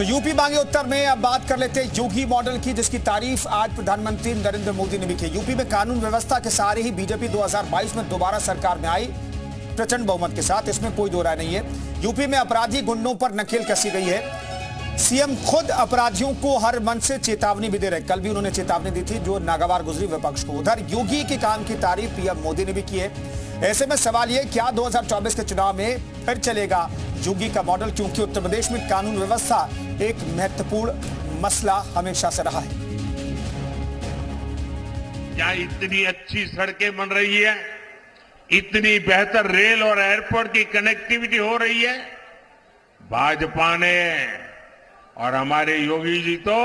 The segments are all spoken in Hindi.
तो यूपी मांगे उत्तर में अब बात कर लेते हैं योगी मॉडल की, जिसकी तारीफ आज प्रधानमंत्री नरेंद्र मोदी ने भी की। यूपी में कानून व्यवस्था के सहारे ही बीजेपी 2022 में दोबारा सरकार में आई प्रचंड बहुमत के साथ, इसमें कोई दो राय नहीं है। यूपी में अपराधी गुंडों पर नकेल कसी गई है। सीएम खुद अपराधियों को हर मंच से चेतावनी भी दे रहे। कल भी उन्होंने चेतावनी दी थी जो नागवार गुजरी विपक्ष को। उधर योगी के काम की तारीफ पीएम मोदी ने भी की है। ऐसे में सवाल यह क्या 2024 के चुनाव में फिर चलेगा योगी का मॉडल, क्योंकि उत्तर प्रदेश में कानून व्यवस्था एक महत्वपूर्ण मसला हमेशा से रहा है। क्या इतनी अच्छी सड़कें बन रही है, इतनी बेहतर रेल और एयरपोर्ट की कनेक्टिविटी हो रही है, भाजपा ने और हमारे योगी जी तो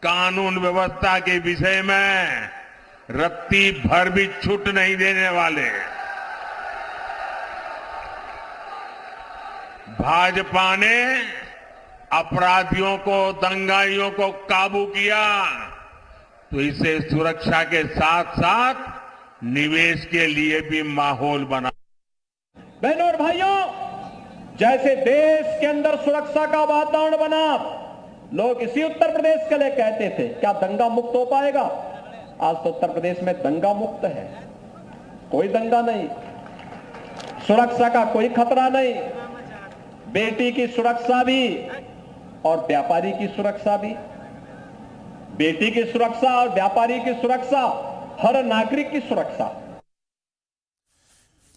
कानून व्यवस्था के विषय में रत्ती भर भी छूट नहीं देने वाले। भाजपा ने अपराधियों को, दंगाइयों को काबू किया तो इसे सुरक्षा के साथ साथ निवेश के लिए भी माहौल बना। बहनों और भाइयों, जैसे देश के अंदर सुरक्षा का वातावरण बना, लोग इसी उत्तर प्रदेश के लिए कहते थे क्या दंगा मुक्त हो पाएगा। आज तो उत्तर प्रदेश में दंगा मुक्त है, कोई दंगा नहीं, सुरक्षा का कोई खतरा नहीं। बेटी की सुरक्षा भी और व्यापारी की सुरक्षा भी, बेटी की सुरक्षा और व्यापारी की सुरक्षा, हर नागरिक की सुरक्षा।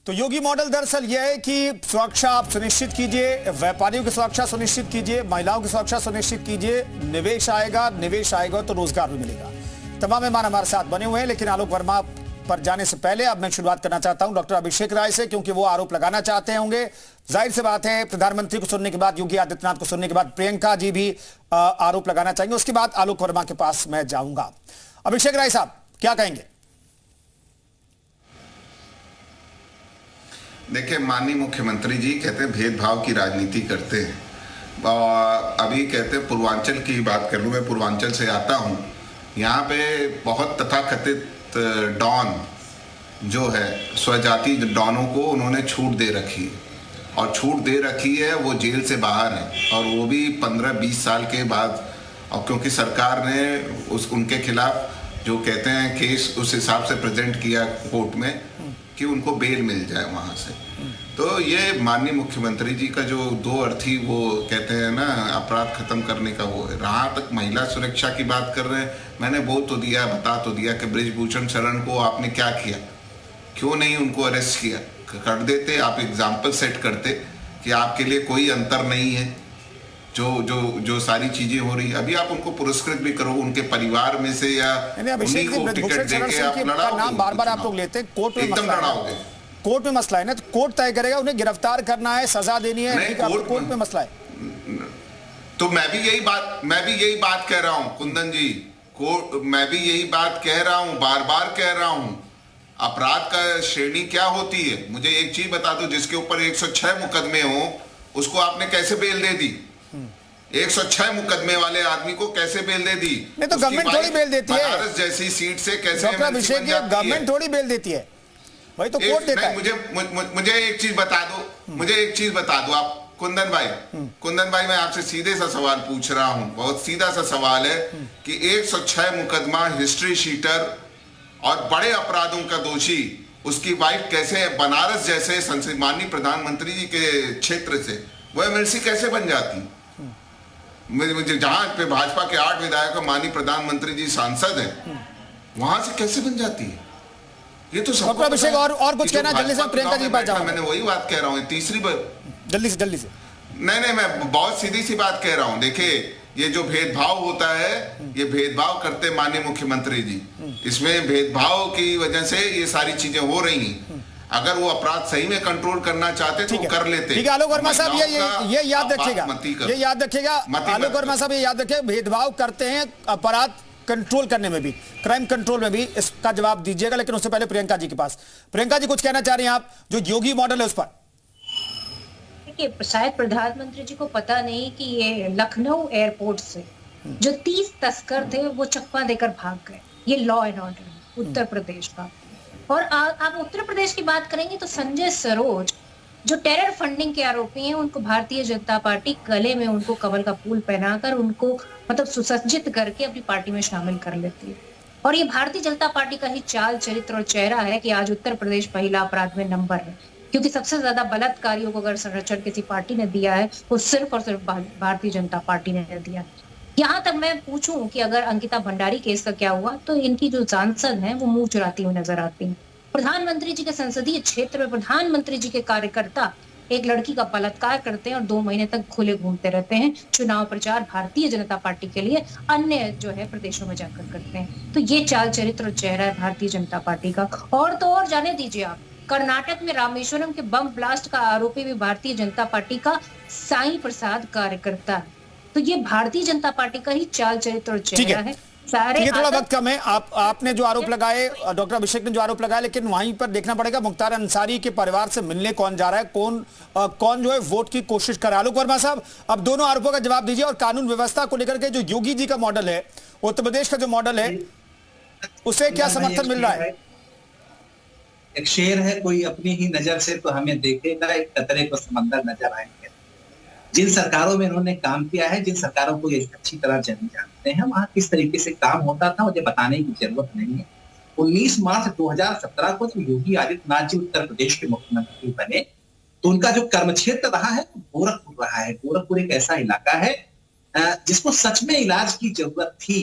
तो योगी मॉडल दरअसल यह है कि सुरक्षा आप सुनिश्चित कीजिए, व्यापारियों की सुरक्षा सुनिश्चित कीजिए, महिलाओं की सुरक्षा सुनिश्चित कीजिए, निवेश आएगा तो रोजगार भी मिलेगा। तमाम मेहमान हमारे साथ बने हुए हैं, लेकिन आलोक वर्मा पर जाने से पहले अब मैं शुरुआत करना चाहता हूं डॉक्टर अभिषेक राय से, क्योंकि वो आरोप लगाना चाहते होंगे। जाहिर सी बात है प्रधानमंत्री को सुनने के बाद, योगी आदित्यनाथ को सुनने के बाद प्रियंका जी भी आरोप लगाना चाहेंगे। उसके बाद आलोक वर्मा के पास मैं जाऊंगा। अभिषेक राय साहब क्या कहेंगे? देखिए, माननीय मुख्यमंत्री जी कहते हैं भेदभाव की राजनीति करते हैं। अभी कहते हैं पूर्वांचल की बात कर लूं, मैं पूर्वांचल से आता हूं। यहाँ पे बहुत तथाकथित डॉन जो है, स्वजाति डॉनों को उन्होंने छूट दे रखी है, और छूट दे रखी है वो जेल से बाहर है, और वो भी 15-20 साल के बाद। और क्योंकि सरकार ने उनके खिलाफ जो कहते हैं केस उस हिसाब से प्रेजेंट किया कोर्ट में कि उनको बेल मिल जाए वहाँ से। तो ये माननीय मुख्यमंत्री जी का जो दो अर्थी वो कहते हैं ना, अपराध खत्म करने का वो है। रहा तक महिला सुरक्षा की बात कर रहे हैं, मैंने बोल तो दिया, बता तो दिया कि बृजभूषण शरण को आपने क्या किया, क्यों नहीं उनको अरेस्ट किया? कर देते, आप एग्जाम्पल सेट करते कि आपके लिए कोई अंतर नहीं है जो सारी चीजें हो रही है। अभी आप उनको पुरस्कृत भी करो, उनके परिवार में से या उन्हीं को टिकट देके आप लड़ाओ। नाम बार बार आप लोग लेते हैं, कोर्ट में एकदम लड़ाओगे, कोर्ट में मसला है ना, तो कोर्ट तय करेगा उन्हें गिरफ्तार करना है, सजा देनी है, कोर्ट में मसला है। तो मैं भी यही बात कह रहा हूं कुंदन जी, मैं भी यही बात कह रहा हूं, बार बार कह रहा हूं। अपराध का श्रेणी क्या होती है? मुझे एक चीज बता दो, जिसके ऊपर 106 मुकदमे हो उसको आपने कैसे बेल दे दी? 106 मुकदमे वाले आदमी को कैसे बेल दे दी? नहीं तो गवर्नमेंट थोड़ी बेल देती है, बनारस जैसी सीट से कैसे? डॉक्टर अभिषेक, गवर्नमेंट थोड़ी बेल देती है, वही तो कोर्ट देता है। मुझे एक चीज बता दो आप कुंदन भाई, मैं आपसे सीधे सा सवाल पूछ रहा हूं, बहुत सीधा सा सवाल है कि 106 मुकदमा हिस्ट्री शीटर और बड़े अपराधों का दोषी, उसकी वाइफ कैसे बनारस जैसे माननीय प्रधानमंत्री जी के क्षेत्र से वो एमएलसी कैसे बन जाती? मुझे जहां पे भाजपा के 8 विधायक माननीय प्रधानमंत्री जी सांसद हैं, वहां से कैसे बन जाती है? ये तो डॉक्टर अभिषेक और कुछ कहना? जल्दी से प्रियंका जी बात जाओ। मैंने वही बात कह रहा हूँ, तीसरी बार जल्दी से। नहीं, मैं बहुत सीधी सी बात कह रहा हूँ। देखिए, ये जो भेदभाव होता है, ये भेदभाव करते माननीय मुख्यमंत्री जी, इसमें भेदभाव की वजह से ये सारी चीजें हो रही हैं। अगर वो अपराध सही में कंट्रोल करना चाहते तो कर लेते। ठीक है आलोक वर्मा साहब, ये याद रखिएगा, आलोक वर्मा साहब ये याद रखिए, भेदभाव करते हैं अपराध कंट्रोल करने में भी, क्राइम कंट्रोल में भी, इसका जवाब दीजिएगा। लेकिन उससे पहले प्रियंका जी के पास। प्रियंका जी कुछ कहना चाह रही हैं आप, जो योगी मॉडल है उस पर? देखिए, शायद प्रधानमंत्री जी को पता नहीं कि ये लखनऊ एयरपोर्ट से जो 30 तस्कर थे वो चकमा देकर भाग गए। ये law and order Uttar Pradesh का। और आप उत्तर प्रदेश की बात करेंगे तो संजय सरोज जो टेरर फंडिंग के आरोपी हैं उनको भारतीय जनता पार्टी गले में उनको कमल का फूल पहनाकर उनको मतलब सुसज्जित करके अपनी पार्टी में शामिल कर लेती है। और ये भारतीय जनता पार्टी का ही चाल चरित्र और चेहरा है कि आज उत्तर प्रदेश महिला अपराध में नंबर है, क्योंकि सबसे ज्यादा बलात्कारियों को अगर संरक्षण किसी पार्टी ने दिया है वो सिर्फ और सिर्फ भारतीय जनता पार्टी ने दिया है। यहाँ तक मैं पूछूं कि अगर अंकिता भंडारी केस का क्या हुआ, तो इनकी जो सांसद हैं वो मुंह चुराती हुई नजर आती हैं। प्रधानमंत्री जी के संसदीय क्षेत्र में प्रधानमंत्री जी के कार्यकर्ता एक लड़की का बलात्कार करते हैं और 2 महीने तक खुले घूमते रहते हैं। चुनाव प्रचार भारतीय जनता पार्टी के लिए अन्य जो है प्रदेशों में जाकर करते हैं। तो ये चाल चरित्र और चेहरा है भारतीय जनता पार्टी का। और तो और जाने दीजिए आप, कर्नाटक में रामेश्वरम के बम ब्लास्ट का आरोपी भी भारतीय जनता पार्टी का साईं प्रसाद कार्यकर्ता है। तो ये भारतीय जनता पार्टी का ही चाल चरित्र और चेहरा है। ये थोड़ा वक्त कम है। आपने जो आरोप लगाए, डॉक्टर अभिषेक ने जो आरोप लगाए, लेकिन वहीं पर देखना पड़ेगा मुख्तार अंसारी के परिवार से मिलने कौन जा रहा है, कौन जो है वोट की कोशिश कर रहा है। आलोक वर्मा साहब, अब दोनों आरोपों का जवाब दीजिए। और कानून व्यवस्था को लेकर के जो योगी जी का मॉडल है, उत्तर प्रदेश का जो मॉडल है, उसे क्या समर्थन मिल रहा है? एक शेर है, कोई अपनी ही नजर से तो हमें देखेगा, एक कतरे को समंदर नजर आएंगे। जिन सरकारों में इन्होंने काम किया है, जिन सरकारों को ये अच्छी तरह जानते हैं, वहां किस तरीके से काम होता था मुझे बताने की जरूरत नहीं है। 19 मार्च 2017 को जब योगी आदित्यनाथ जी उत्तर प्रदेश के मुख्यमंत्री बने, तो उनका जो कर्म क्षेत्र रहा है गोरखपुर रहा है। गोरखपुर एक ऐसा इलाका है जिसको सच में इलाज की जरूरत थी।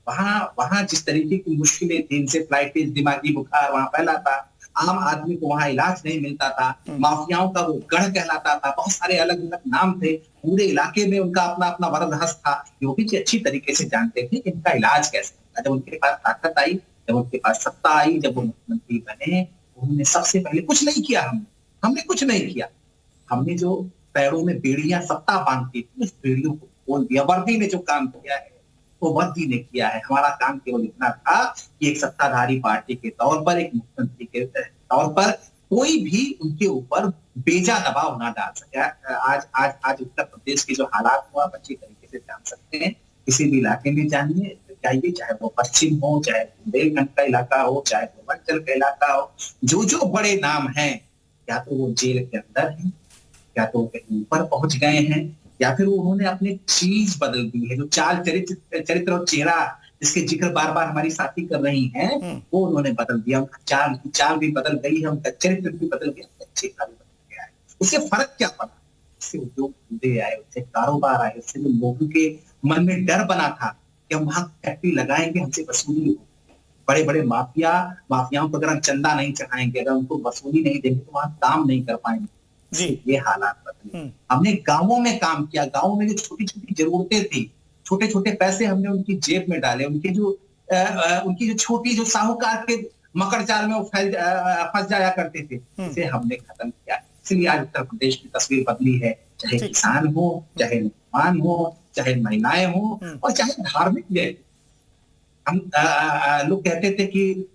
वहां जिस तरीके की मुश्किलें थी, इंसेफ्लाइटिस, दिमागी बुखार वहां फैला था, आम आदमी को वहां इलाज नहीं मिलता था, माफियाओं का वो गढ़ कहलाता था, बहुत सारे अलग अलग नाम थे, पूरे इलाके में उनका अपना अपना वरदहस्त था। योगी जी अच्छी तरीके से जानते थे इनका इलाज कैसे होगा। जब उनके पास ताकत आई, जब उनके पास सत्ता आई, जब वो मुख्यमंत्री बने, उन्होंने सबसे पहले कुछ नहीं किया। हमने कुछ नहीं किया। हमने जो पैरों में बेड़ियां सत्ता बांधती थी, उस बेड़ियों को खोल दिया। वर्दी ने जो काम किया है वो वर्दी ने किया है। हमारा काम केवल इतना था कि एक सत्ताधारी पार्टी के तौर पर, एक मुख्यमंत्री के तौर पर कोई भी उनके ऊपर बेजा दबाव ना डाल सके। आज उत्तर प्रदेश के जो हालात हुआ आप अच्छी तरीके से जान सकते हैं। किसी भी इलाके में जाइए, चाहे वो पश्चिम हो, चाहे बुंदेलखंड का इलाका हो, चाहे पूर्वांचल का इलाका हो, जो बड़े नाम हैं, या तो वो जेल के अंदर हैं, या तो कहीं ऊपर पहुंच गए हैं, या फिर उन्होंने अपनी चीज बदल दी है। जो चाल चरित्र और चेहरा जिसके जिक्र बार बार हमारी साथी कर रही हैं, वो उन्होंने बदल दिया। उनका चाल भी बदल गई है, उनका चरित्र भी बदल गया, उनका चेहरा भी बदल गया है। उससे फर्क क्या पड़ा? उससे उद्योग धंधे आए, उससे कारोबार आए, उससे लोगों के मन में डर बना था कि हम वहां फैक्ट्री लगाएंगे, हमसे वसूली हो। बड़े बड़े माफियाओं को अगर हम चंदा नहीं चढ़ाएंगे, अगर उनको वसूली नहीं देंगे, तो वहां काम नहीं कर पाएंगे। ये हालात बदले। हमने गांवों में काम किया। गांवों में जो छोटी छोटी जरूरतें थी, छोटे छोटे पैसे हमने उनकी जेब में डाले। उनकी जो छोटी जो साहूकार के मकर जाल में वो फंस जाया करते थे, इसे हमने खत्म किया। इसलिए आज उत्तर प्रदेश की तस्वीर बदली है। चाहे किसान हो, चाहे मुसलमान हो, चाहे महिलाएं हो, और चाहे धार्मिक व्यक्ति। हम लोग कहते थे कि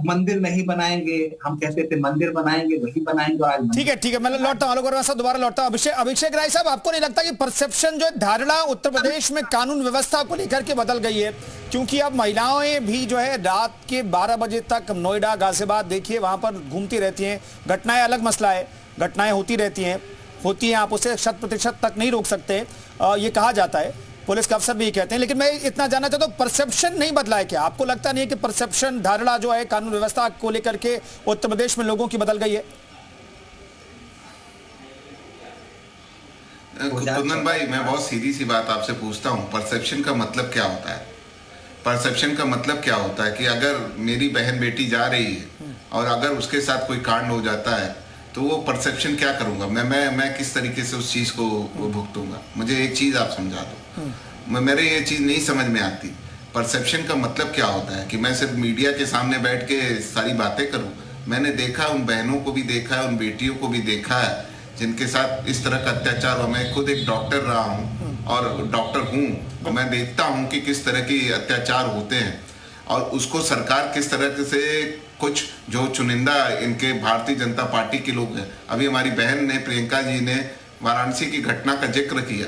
मंदिर नहीं बनाएंगे, हम कहते थे मंदिर बनाएंगे, वही बनाएंगे। आज ठीक है, मैं लौटता हूं, आलोक वर्मा साहब दोबारा लौटता हूं। अभिषेक राय साहब, आपको नहीं लगता कि परसेप्शन जो धारणा उत्तर प्रदेश में कानून व्यवस्था को लेकर के बदल गई है? क्योंकि अब महिलाएं भी जो है रात के 12 बजे तक नोएडा, गाजियाबाद देखिए वहां पर घूमती रहती हैं। घटनाएं अलग मसला है, घटनाएं होती रहती हैं, आप उसे 100% तक नहीं रोक सकते, ये कहा जाता है, पुलिस के अफसर भी कहते हैं। लेकिन मैं इतना जानना चाहता हूं, परसेप्शन नहीं बदला है क्या? आपको लगता नहीं है कि परसेप्शन धारणा जो है कानून व्यवस्था को लेकर के उत्तर प्रदेश में लोगों की बदल गई है? कुंदन भाई, मैं बहुत सीधी सी बात आपसे पूछता हूं, परसेप्शन का मतलब क्या होता है? परसेप्शन का मतलब क्या होता है कि अगर मेरी बहन बेटी जा रही है और अगर उसके साथ कोई कांड हो जाता है, तो वो परसेप्शन क्या करूंगा मैं किस तरीके से उस चीज को भुगतूंगा? मुझे एक चीज आप समझा दो। मेरे ये चीज नहीं समझ में आती। परसेप्शन का मतलब क्या होता है कि मैं सिर्फ मीडिया के सामने बैठ के सारी बातें करूं? मैंने देखा, उन बहनों को भी देखा है, उन बेटियों को भी देखा है जिनके साथ इस तरह का अत्याचार हुआ। मैं खुद एक डॉक्टर रहा हूं और डॉक्टर हूं, और मैं देखता हूं कि किस तरह के अत्याचार होते हैं, और उसको सरकार किस तरह से, कुछ जो चुनिंदा इनके भारतीय जनता पार्टी के लोग हैं। अभी हमारी बहन ने, प्रियंका जी ने वाराणसी की घटना का जिक्र किया,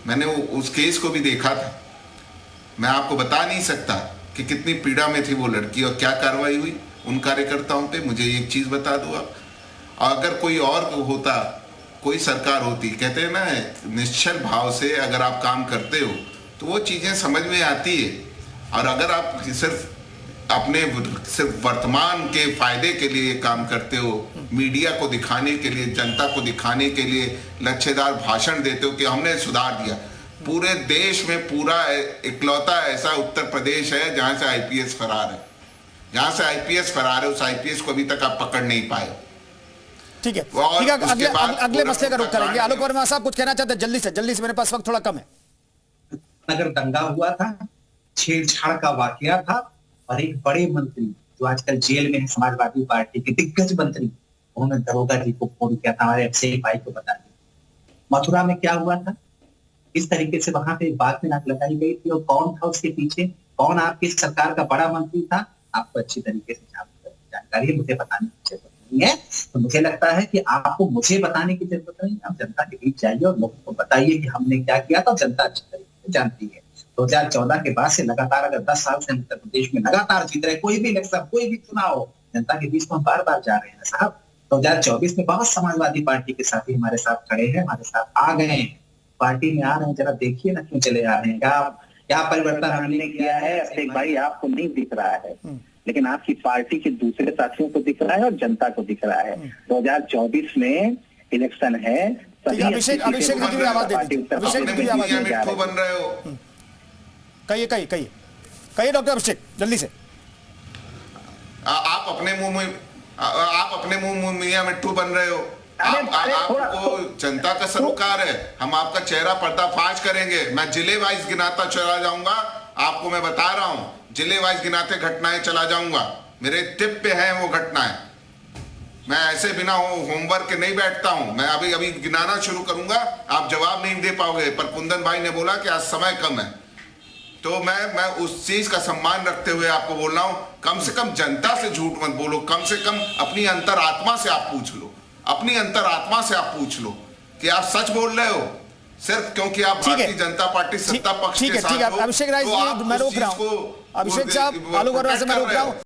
मैंने उस केस को भी देखा था। मैं आपको बता नहीं सकता कि कितनी पीड़ा में थी वो लड़की और क्या कार्रवाई हुई उन कार्यकर्ताओं पे। मुझे एक चीज बता दो आप, अगर कोई और होता कोई सरकार होती, कहते हैं ना निश्चल भाव से अगर आप काम करते हो तो वो चीज़ें समझ में आती है। और अगर आप सिर्फ वर्तमान के फायदे के लिए काम करते हो, मीडिया को दिखाने के लिए, जनता को दिखाने के लिए लच्छेदार भाषण देते हो कि हमने सुधार दिया, पूरे देश में पूरा इकलौता ऐसा उत्तर प्रदेश है जहां से आईपीएस फरार है, जहां से आईपीएस फरार है, उस आईपीएस को अभी तक आप पकड़ नहीं पाए। ठीक है, अगले मसले का रुख करेंगे। आलोक वर्मा साहब कुछ कहना चाहते हैं? जल्दी से, मेरे पास वक्त थोड़ा कम है। नगर दंगा हुआ था, छेड़छाड़ का वाकया था, और एक बड़े मंत्री जो आजकल जेल में है, समाजवादी पार्टी के दिग्गज मंत्री, उन्होंने दरोगा जी को फोन किया था, हमारे अक्षय भाई को बता दिया। मथुरा में क्या हुआ था, इस तरीके से वहां पे बात में नाक लगाई गई थी, और कौन था उसके पीछे, कौन आपकी सरकार का बड़ा मंत्री था, आपको अच्छी तरीके से जानकारी है, मुझे बताने की जरूरत नहीं है। तो मुझे लगता है कि आपको मुझे बताने की जरूरत नहीं, आप जनता के बीच जाइए और लोगों को बताइए कि हमने क्या किया था, जनता अच्छी तरीके से जानती है। 2014 के बाद से लगातार, अगर 10 साल से उत्तर प्रदेश में लगातार जीत रहे, कोई भी इलेक्शन, कोई भी चुनाव हो, जनता के बीच में बार बार जा रहे हैं साहब। 2024 में बहुत समाजवादी पार्टी के साथी हमारे साथ खड़े हैं, हमारे साथ आ गए हैं, पार्टी में आ रहे हैं, जरा देखिए ना क्यों चले आ रहे हैं, क्या परिवर्तन हमने किया है। अभिषेक भाई, आपको नहीं दिख रहा है, लेकिन आपकी पार्टी के दूसरे साथियों को दिख रहा है और जनता को दिख रहा है। 2024 में इलेक्शन है, अभिषेक जी की भी आवाज दे दीजिए, अभिषेक जी की भी आवाज बन रहे हो। कहिए डॉक्टर अभिषेक, जल्दी से। आप अपने मुंह में मियां मिट्ठू बन रहे हो। आपको जनता का सरोकार है, हम आपका चेहरा पर्दाफाश करेंगे। मैं जिले वाइज गिनाता चला जाऊंगा, आपको मैं बता रहा हूं, जिले वाइज गिनाते घटनाएं चला जाऊंगा, मेरे टिप पे है वो घटनाएं। मैं ऐसे बिना होमवर्क के नहीं बैठता हूं, मैं अभी गिनाना शुरू करूंगा, आप जवाब नहीं दे पाओगे। पर कुंदन भाई ने बोला कि आज समय कम है, तो मैं उस चीज का सम्मान रखते हुए आपको बोल रहा हूं, कम से कम जनता से झूठ मत बोलो, कम से कम अपनी अंतरात्मा से आप पूछ लो, अपनी अंतरात्मा से आप पूछ लो कि आप सच बोल रहे हो, सिर्फ क्योंकि आप भारतीय जनता पार्टी सत्ता पक्ष के साथ हो। अभिषेक राय जी, मैं रोक रहा हूं, अभिषेक साहब, आलोक वर्मा से मैं रोक रहा हूं।